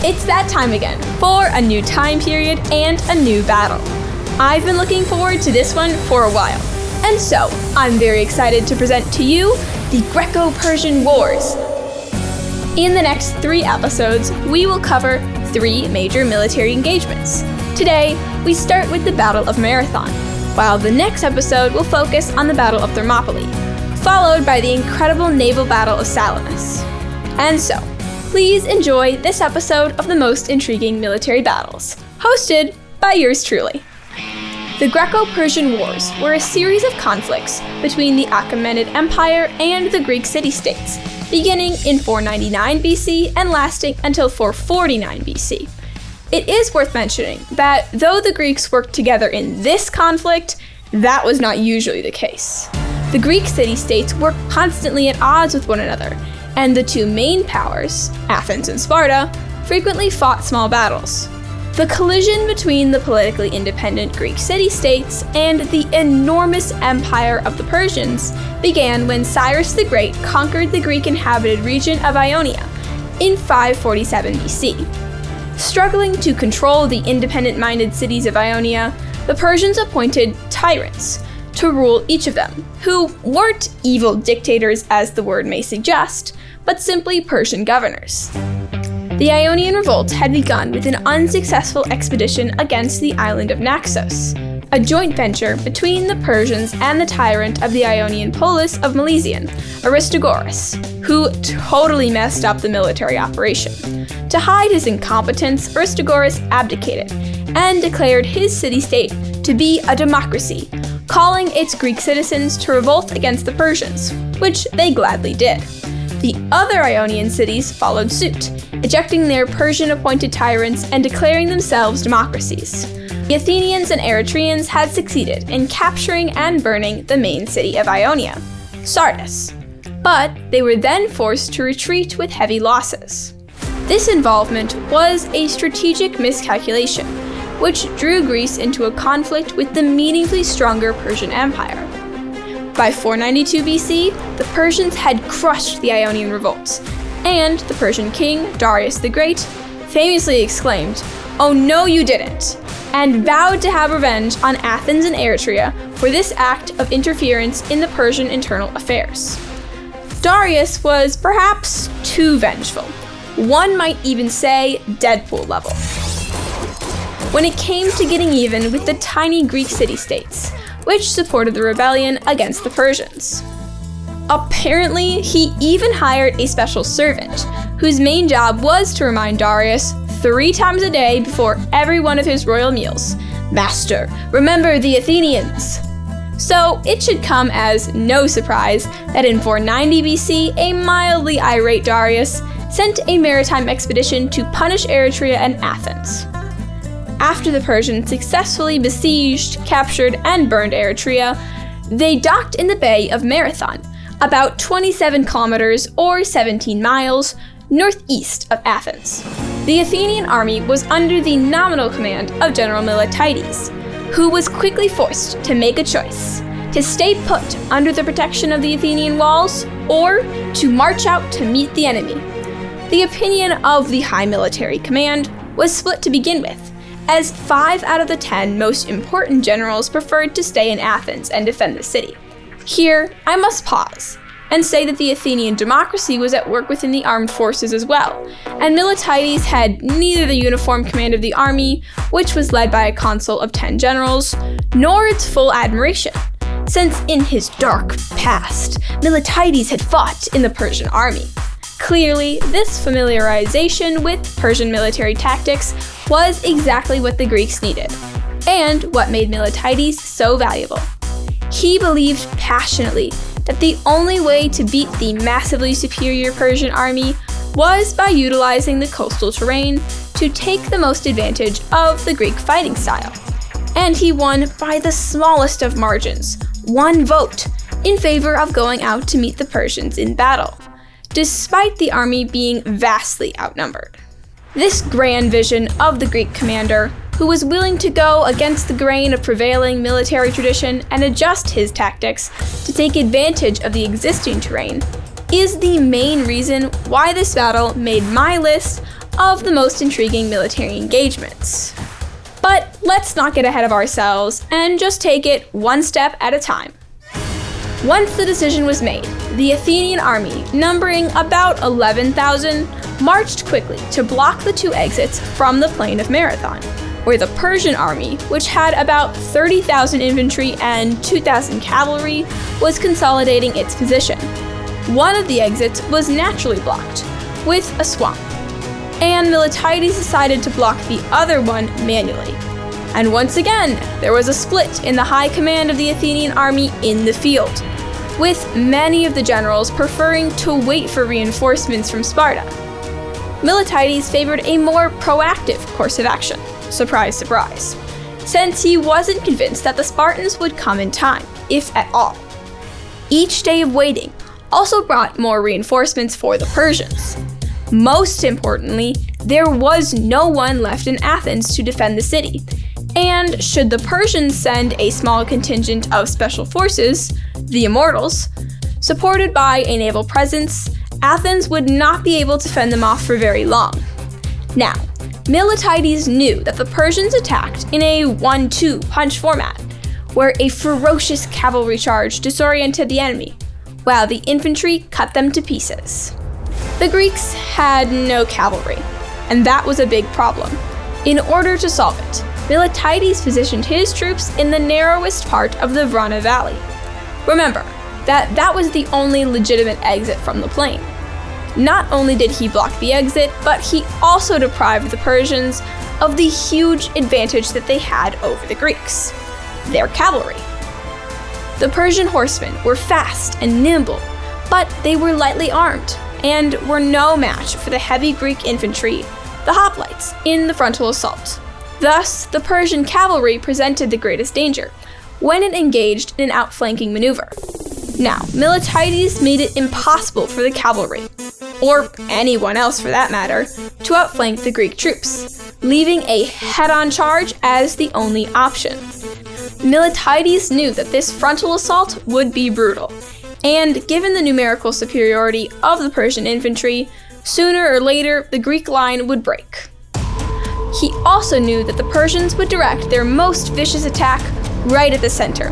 It's that time again for a new time period and a new battle. I've been looking forward to this one for a while, and so I'm very excited to present to you the Greco-Persian Wars. In the next 3 episodes, we will cover 3 major military engagements. Today, we start with the Battle of Marathon, while the next episode will focus on the Battle of Thermopylae, followed by the incredible naval Battle of Salamis. And so, please enjoy this episode of the most intriguing military battles, hosted by yours truly. The Greco-Persian Wars were a series of conflicts between the Achaemenid Empire and the Greek city-states, beginning in 499 BC and lasting until 449 BC. It is worth mentioning that though the Greeks worked together in this conflict, that was not usually the case. The Greek city-states were constantly at odds with one another, and the 2 main powers, Athens and Sparta, frequently fought small battles. The collision between the politically independent Greek city-states and the enormous empire of the Persians began when Cyrus the Great conquered the Greek-inhabited region of Ionia in 547 BC. Struggling to control the independent-minded cities of Ionia, the Persians appointed tyrants to rule each of them, who weren't evil dictators as the word may suggest, but simply Persian governors. The Ionian revolt had begun with an unsuccessful expedition against the island of Naxos, a joint venture between the Persians and the tyrant of the Ionian polis of Milesian, Aristogoras, who totally messed up the military operation. To hide his incompetence, Aristogoras abdicated and declared his city-state to be a democracy, calling its Greek citizens to revolt against the Persians, which they gladly did. The other Ionian cities followed suit, ejecting their Persian-appointed tyrants and declaring themselves democracies. The Athenians and Eretrians had succeeded in capturing and burning the main city of Ionia, Sardis, but they were then forced to retreat with heavy losses. This involvement was a strategic miscalculation, which drew Greece into a conflict with the meaningfully stronger Persian Empire. By 492 BC, the Persians had crushed the Ionian revolts, and the Persian king, Darius the Great, famously exclaimed, "Oh no you didn't," and vowed to have revenge on Athens and Eretria for this act of interference in the Persian internal affairs. Darius was perhaps too vengeful. One might even say Deadpool level. When it came to getting even with the tiny Greek city-states, which supported the rebellion against the Persians. Apparently, he even hired a special servant, whose main job was to remind Darius 3 times a day before every one of his royal meals, "Master, remember the Athenians." So it should come as no surprise that in 490 BC, a mildly irate Darius sent a maritime expedition to punish Eretria and Athens. After the Persians successfully besieged, captured, and burned Eretria, they docked in the Bay of Marathon, about 27 kilometers or 17 miles northeast of Athens. The Athenian army was under the nominal command of General Miltiades, who was quickly forced to make a choice: to stay put under the protection of the Athenian walls, or to march out to meet the enemy. The opinion of the high military command was split to begin with, as 5 out of the 10 most important generals preferred to stay in Athens and defend the city. Here, I must pause and say that the Athenian democracy was at work within the armed forces as well, and Miltiades had neither the uniform command of the army, which was led by a consul of 10 generals, nor its full admiration, since in his dark past, Miltiades had fought in the Persian army. Clearly, this familiarization with Persian military tactics was exactly what the Greeks needed, and what made Miltiades so valuable. He believed passionately that the only way to beat the massively superior Persian army was by utilizing the coastal terrain to take the most advantage of the Greek fighting style. And he won by the smallest of margins, 1 vote, in favor of going out to meet the Persians in battle, despite the army being vastly outnumbered. This grand vision of the Greek commander, who was willing to go against the grain of prevailing military tradition and adjust his tactics to take advantage of the existing terrain, is the main reason why this battle made my list of the most intriguing military engagements. But let's not get ahead of ourselves and just take it one step at a time. Once the decision was made, the Athenian army, numbering about 11,000, marched quickly to block the two exits from the plain of Marathon, where the Persian army, which had about 30,000 infantry and 2,000 cavalry, was consolidating its position. One of the exits was naturally blocked, with a swamp, and Miltiades decided to block the other one manually. And once again, there was a split in the high command of the Athenian army in the field, with many of the generals preferring to wait for reinforcements from Sparta. Miltiades favored a more proactive course of action, surprise, surprise, since he wasn't convinced that the Spartans would come in time, if at all. Each day of waiting also brought more reinforcements for the Persians. Most importantly, there was no one left in Athens to defend the city, and should the Persians send a small contingent of special forces, the Immortals, supported by a naval presence, Athens would not be able to fend them off for very long. Now, Miltiades knew that the Persians attacked in a 1-2 punch format, where a ferocious cavalry charge disoriented the enemy, while the infantry cut them to pieces. The Greeks had no cavalry, and that was a big problem. In order to solve it, Miltiades positioned his troops in the narrowest part of the Vrana Valley. Remember, that was the only legitimate exit from the plain. Not only did he block the exit, but he also deprived the Persians of the huge advantage that they had over the Greeks: their cavalry. The Persian horsemen were fast and nimble, but they were lightly armed and were no match for the heavy Greek infantry, the hoplites, in the frontal assault. Thus, the Persian cavalry presented the greatest danger when it engaged in an outflanking maneuver. Now, Miltiades made it impossible for the cavalry, or anyone else for that matter, to outflank the Greek troops, leaving a head-on charge as the only option. Miltiades knew that this frontal assault would be brutal, and given the numerical superiority of the Persian infantry, sooner or later the Greek line would break. He also knew that the Persians would direct their most vicious attack right at the center,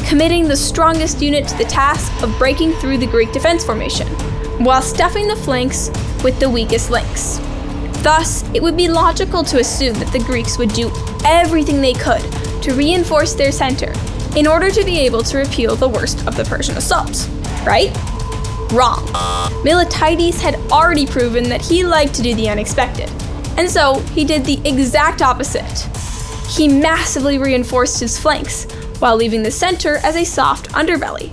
committing the strongest unit to the task of breaking through the Greek defense formation, while stuffing the flanks with the weakest links. Thus, it would be logical to assume that the Greeks would do everything they could to reinforce their center in order to be able to repel the worst of the Persian assault, right? Wrong. Miltiades had already proven that he liked to do the unexpected, and so he did the exact opposite. He massively reinforced his flanks, while leaving the center as a soft underbelly.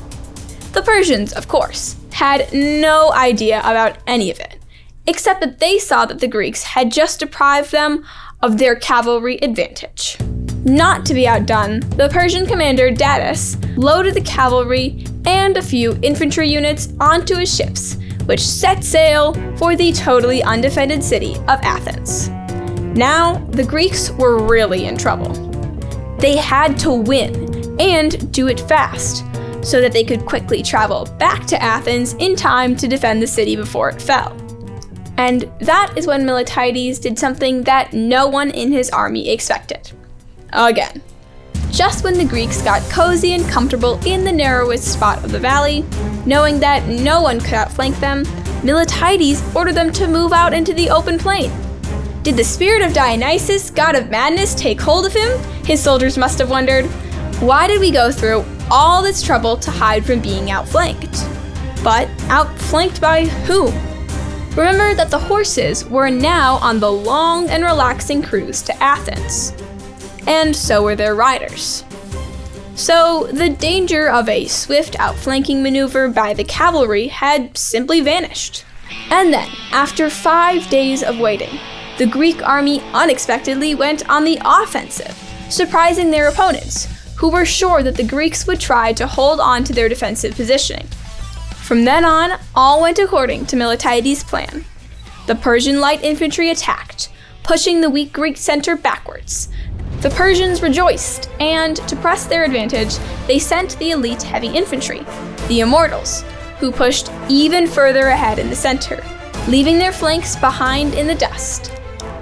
The Persians, of course, had no idea about any of it, except that they saw that the Greeks had just deprived them of their cavalry advantage. Not to be outdone, the Persian commander Datis loaded the cavalry and a few infantry units onto his ships, which set sail for the totally undefended city of Athens. Now, the Greeks were really in trouble. They had to win, and do it fast, so that they could quickly travel back to Athens in time to defend the city before it fell. And that is when Miltiades did something that no one in his army expected. Again, just when the Greeks got cozy and comfortable in the narrowest spot of the valley, knowing that no one could outflank them, Miltiades ordered them to move out into the open plain. Did the spirit of Dionysus, god of madness, take hold of him? His soldiers must have wondered. Why did we go through all this trouble to hide from being outflanked? But outflanked by whom? Remember that the horses were now on the long and relaxing cruise to Athens, and so were their riders. So the danger of a swift outflanking maneuver by the cavalry had simply vanished. And then, after 5 days of waiting, the Greek army unexpectedly went on the offensive, surprising their opponents, who were sure that the Greeks would try to hold on to their defensive positioning. From then on, all went according to Miltiades' plan. The Persian light infantry attacked, pushing the weak Greek center backwards. The Persians rejoiced, and to press their advantage, they sent the elite heavy infantry, the Immortals, who pushed even further ahead in the center, leaving their flanks behind in the dust.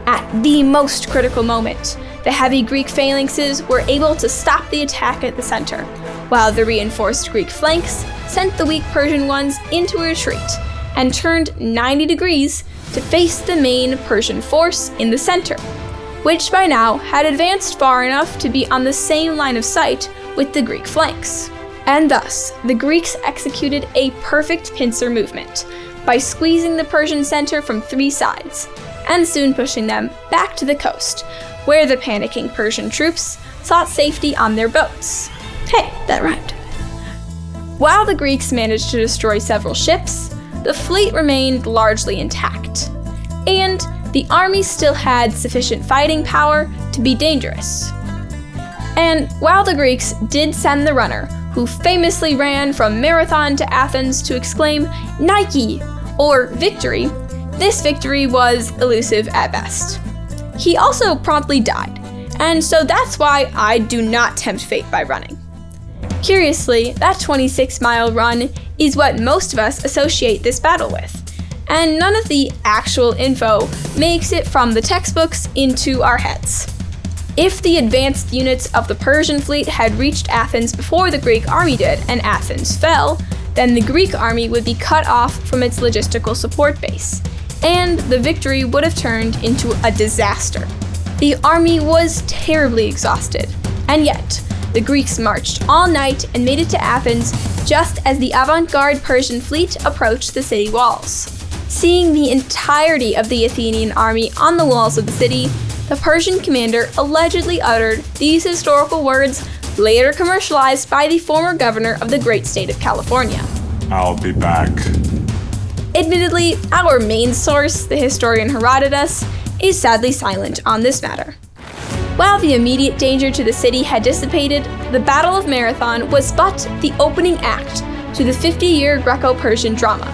At the most critical moment, the heavy Greek phalanxes were able to stop the attack at the center, while the reinforced Greek flanks sent the weak Persian ones into a retreat and turned 90 degrees to face the main Persian force in the center, which by now had advanced far enough to be on the same line of sight with the Greek flanks. And thus, the Greeks executed a perfect pincer movement by squeezing the Persian center from 3 sides, and soon pushing them back to the coast, where the panicking Persian troops sought safety on their boats. Hey, that rhymed. While the Greeks managed to destroy several ships, the fleet remained largely intact, and the army still had sufficient fighting power to be dangerous. And while the Greeks did send the runner, who famously ran from Marathon to Athens to exclaim "Nike!" or "Victory," this victory was elusive at best. He also promptly died, and so that's why I do not tempt fate by running. Curiously, that 26-mile run is what most of us associate this battle with, and none of the actual info makes it from the textbooks into our heads. If the advanced units of the Persian fleet had reached Athens before the Greek army did and Athens fell, then the Greek army would be cut off from its logistical support base, and the victory would have turned into a disaster. The army was terribly exhausted, and yet the Greeks marched all night and made it to Athens just as the avant-garde Persian fleet approached the city walls. Seeing the entirety of the Athenian army on the walls of the city, the Persian commander allegedly uttered these historical words, later commercialized by the former governor of the great state of California. "I'll be back." Admittedly, our main source, the historian Herodotus, is sadly silent on this matter. While the immediate danger to the city had dissipated, the Battle of Marathon was but the opening act to the 50-year Greco-Persian drama.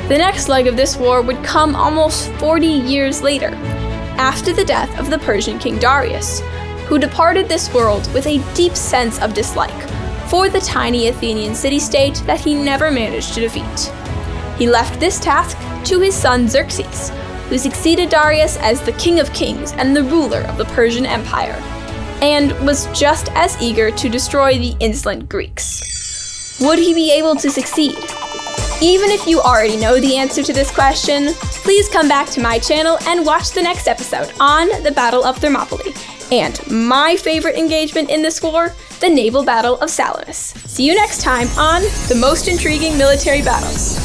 The next leg of this war would come almost 40 years later, after the death of the Persian king Darius, who departed this world with a deep sense of dislike for the tiny Athenian city-state that he never managed to defeat. He left this task to his son Xerxes, who succeeded Darius as the king of kings and the ruler of the Persian Empire, and was just as eager to destroy the insolent Greeks. Would he be able to succeed? Even if you already know the answer to this question, please come back to my channel and watch the next episode on the Battle of Thermopylae, and my favorite engagement in this war, the naval Battle of Salamis. See you next time on the most intriguing military battles.